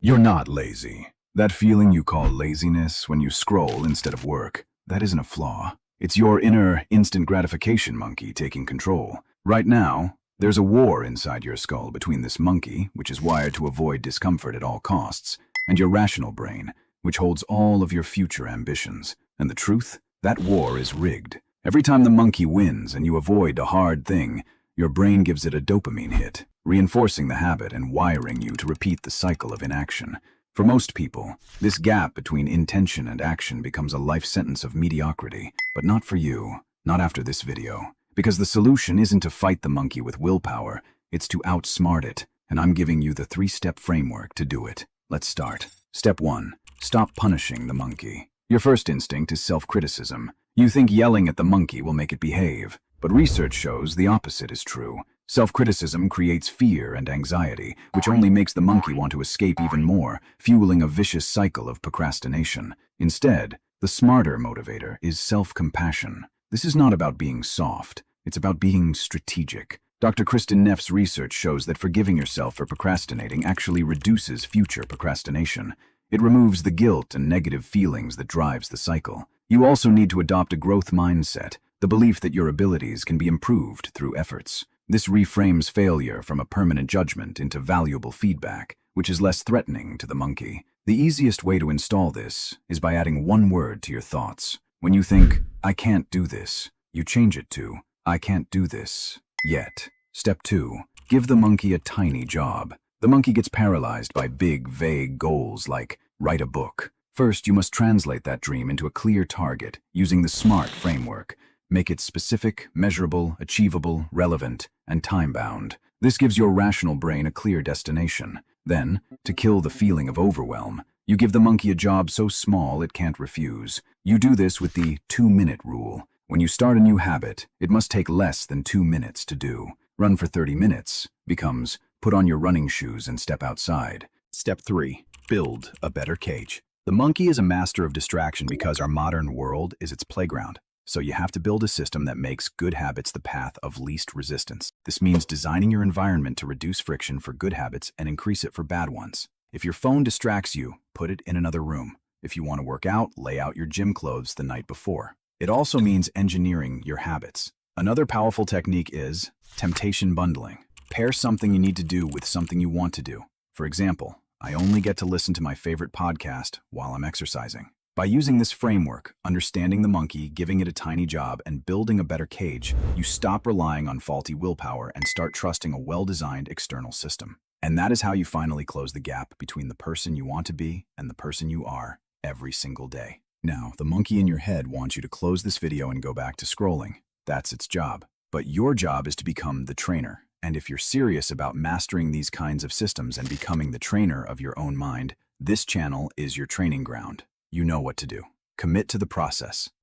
You're not lazy. That feeling you call laziness when you scroll instead of work, that isn't a flaw. It's your inner instant gratification monkey taking control. Right now, there's a war inside your skull between this monkey, which is wired to avoid discomfort at all costs, and your rational brain, which holds all of your future ambitions. And the truth? That war is rigged. Every time the monkey wins and you avoid a hard thing, your brain gives it a dopamine hit, reinforcing the habit and wiring you to repeat the cycle of inaction. For most people, this gap between intention and action becomes a life sentence of mediocrity, but not for you, not after this video. Because the solution isn't to fight the monkey with willpower, it's to outsmart it, and I'm giving you the 3-step framework to do it. Let's start. Step 1. Stop punishing the monkey. Your first instinct is self-criticism. You think yelling at the monkey will make it behave, but research shows the opposite is true. Self-criticism creates fear and anxiety, which only makes the monkey want to escape even more, fueling a vicious cycle of procrastination. Instead, the smarter motivator is self-compassion. This is not about being soft, it's about being strategic. Dr. Kristin Neff's research shows that forgiving yourself for procrastinating actually reduces future procrastination. It removes the guilt and negative feelings that drives the cycle. You also need to adopt a growth mindset, the belief that your abilities can be improved through efforts. This reframes failure from a permanent judgment into valuable feedback, which is less threatening to the monkey. The easiest way to install this is by adding one word to your thoughts. When you think, "I can't do this," you change it to, "I can't do this yet." Step 2. Give the monkey a tiny job. The monkey gets paralyzed by big, vague goals like, write a book. First, you must translate that dream into a clear target using the SMART framework. Make it specific, measurable, achievable, relevant, and time-bound. This gives your rational brain a clear destination. Then, to kill the feeling of overwhelm, you give the monkey a job so small it can't refuse. You do this with the 2-minute rule. When you start a new habit, it must take less than 2 minutes to do. Run for 30 minutes becomes put on your running shoes and step outside. Step 3. Build a better cage. The monkey is a master of distraction because our modern world is its playground. So you have to build a system that makes good habits the path of least resistance. This means designing your environment to reduce friction for good habits and increase it for bad ones. If your phone distracts you, put it in another room. If you want to work out, lay out your gym clothes the night before. It also means engineering your habits. Another powerful technique is temptation bundling. Pair something you need to do with something you want to do. For example, I only get to listen to my favorite podcast while I'm exercising. By using this framework, understanding the monkey, giving it a tiny job, and building a better cage, you stop relying on faulty willpower and start trusting a well-designed external system. And that is how you finally close the gap between the person you want to be and the person you are every single day. Now, the monkey in your head wants you to close this video and go back to scrolling. That's its job. But your job is to become the trainer. And if you're serious about mastering these kinds of systems and becoming the trainer of your own mind, this channel is your training ground. You know what to do. Commit to the process.